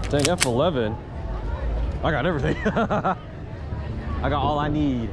Dang, F11. I got everything. I got all I need.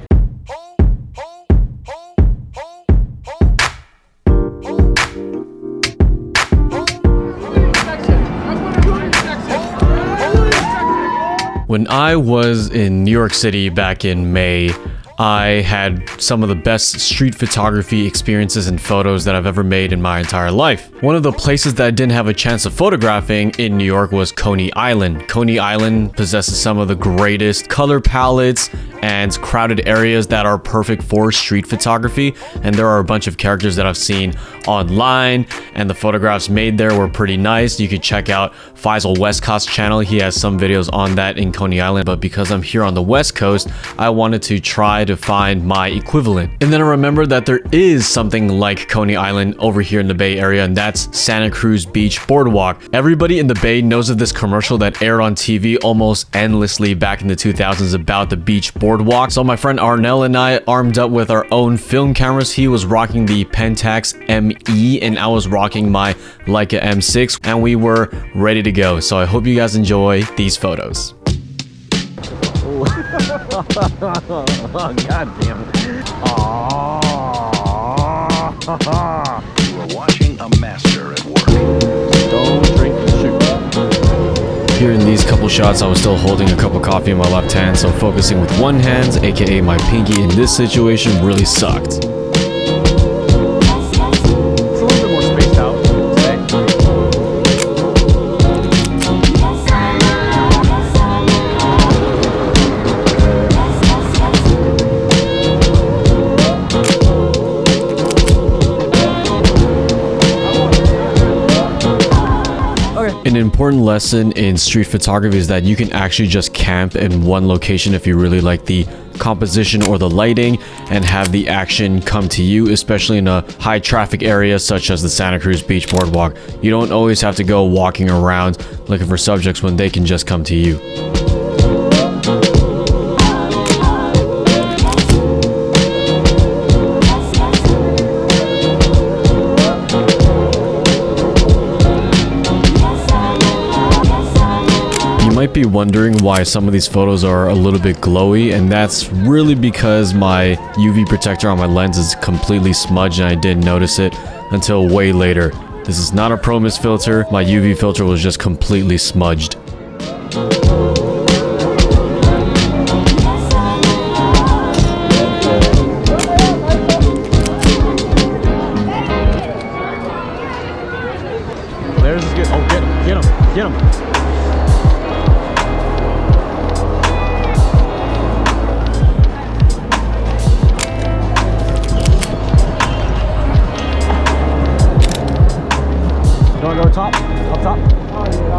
When I was in New York City back in May, I had some of the best street photography experiences and photos that I've ever made in my entire life. One of the places that I didn't have a chance of photographing in New York was Coney Island. Coney Island possesses some of the greatest color palettes and crowded areas that are perfect for street photography, and there are a bunch of characters that I've seen online, and the photographs made there were pretty nice. You could check out Faisal Westcott's channel. He has some videos on that in Coney Island, but because I'm here on the West Coast, I wanted to try to find my equivalent. And then I remembered that there is something like Coney Island over here in the Bay Area, and that's Santa Cruz Beach Boardwalk. Everybody in the Bay knows of this commercial that aired on TV almost endlessly back in the 2000s about the beach boardwalk. So my friend Arnell and I armed up with our own film cameras. He was rocking the Pentax ME and I was rocking my Leica M6, and we were ready to go. So I hope you guys enjoy these photos. Oh, God damn it. You are watching a master at work. Don't drink and shoot. Here in these couple shots, I was still holding a cup of coffee in my left hand, so focusing with one hand, aka my pinky, in this situation really sucked. An important lesson in street photography is that you can actually just camp in one location if you really like the composition or the lighting and have the action come to you, especially in a high traffic area such as the Santa Cruz Beach Boardwalk. You don't always have to go walking around looking for subjects when they can just come to you. Might be wondering why some of these photos are a little bit glowy, and that's really because my UV protector on my lens is completely smudged and I didn't notice it until way later. This is not a ProMist filter, my UV filter was just completely smudged. There's this good. Oh, get him, get him. Go top, up top. Oh, yeah.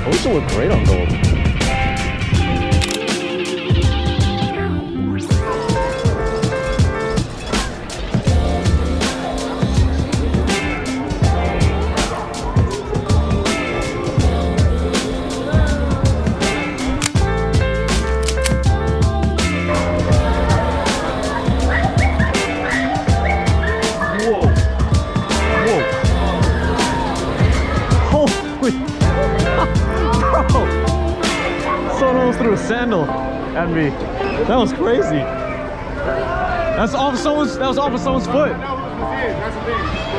Those look great on gold. Threw a sandal at me. That was crazy. That was off of someone's foot.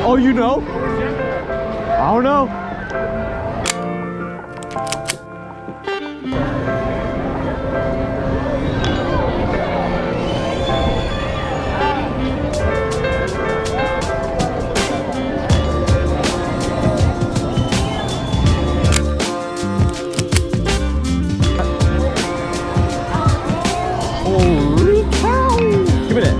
Oh, you know? I don't know. Holy cow! Give me that.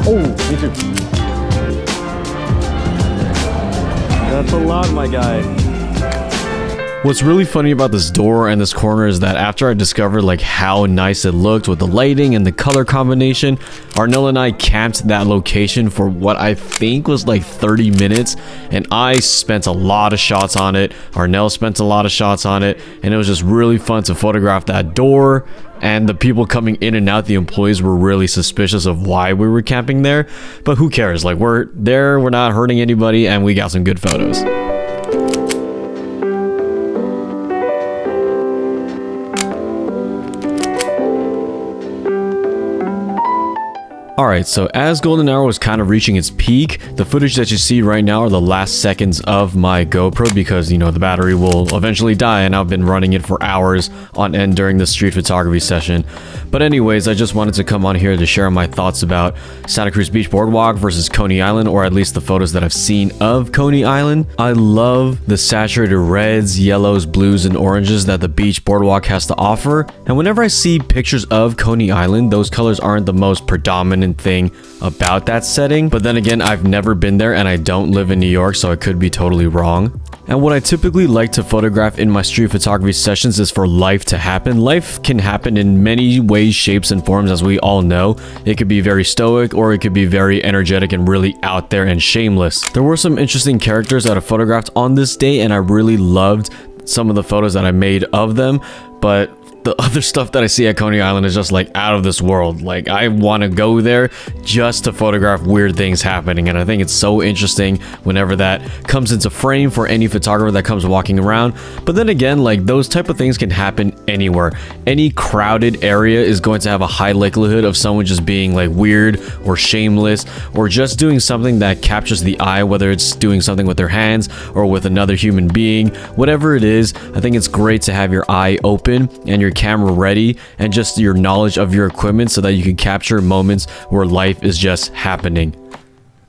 Oh, me too. That's a lot, my guy. What's really funny about this door and this corner is that after I discovered like how nice it looked with the lighting and the color combination, Arnell and I camped that location for what I think was like 30 minutes, and I spent a lot of shots on it. Arnell spent a lot of shots on it, and it was just really fun to photograph that door. And the people coming in and out, the employees were really suspicious of why we were camping there, but who cares? Like, we're there, we're not hurting anybody, and we got some good photos. Alright, so as Golden Hour was kind of reaching its peak, the footage that you see right now are the last seconds of my GoPro because, you know, the battery will eventually die and I've been running it for hours on end during the street photography session. But anyways, I just wanted to come on here to share my thoughts about Santa Cruz Beach Boardwalk versus Coney Island, or at least the photos that I've seen of Coney Island. I love the saturated reds, yellows, blues, and oranges that the beach boardwalk has to offer. And whenever I see pictures of Coney Island, those colors aren't the most predominant thing about that setting. But then again, I've never been there and I don't live in New York, so I could be totally wrong. And what I typically like to photograph in my street photography sessions is for life to happen. Life can happen in many ways, shapes, and forms, as we all know. It could be very stoic, or it could be very energetic and really out there and shameless. There were some interesting characters that I photographed on this day, and I really loved some of the photos that I made of them, but the other stuff that I see at Coney Island is just like out of this world. Like, I want to go there just to photograph weird things happening, and I think it's so interesting whenever that comes into frame for any photographer that comes walking around. But then again, like, those type of things can happen anywhere. Any crowded area is going to have a high likelihood of someone just being like weird or shameless, or just doing something that captures the eye, whether it's doing something with their hands or with another human being. Whatever it is, I think it's great to have your eye open and your camera ready and just your knowledge of your equipment so that you can capture moments where life is just happening.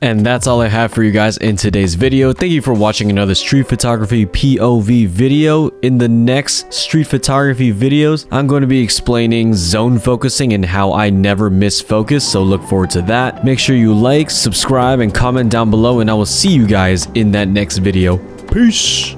And that's all I have for you guys in today's video. Thank you for watching another street photography POV video. In the next street photography videos, I'm going to be explaining zone focusing and how I never miss focus, so look forward to that. Make sure you like, subscribe, and comment down below, and I will see you guys in that next video. Peace!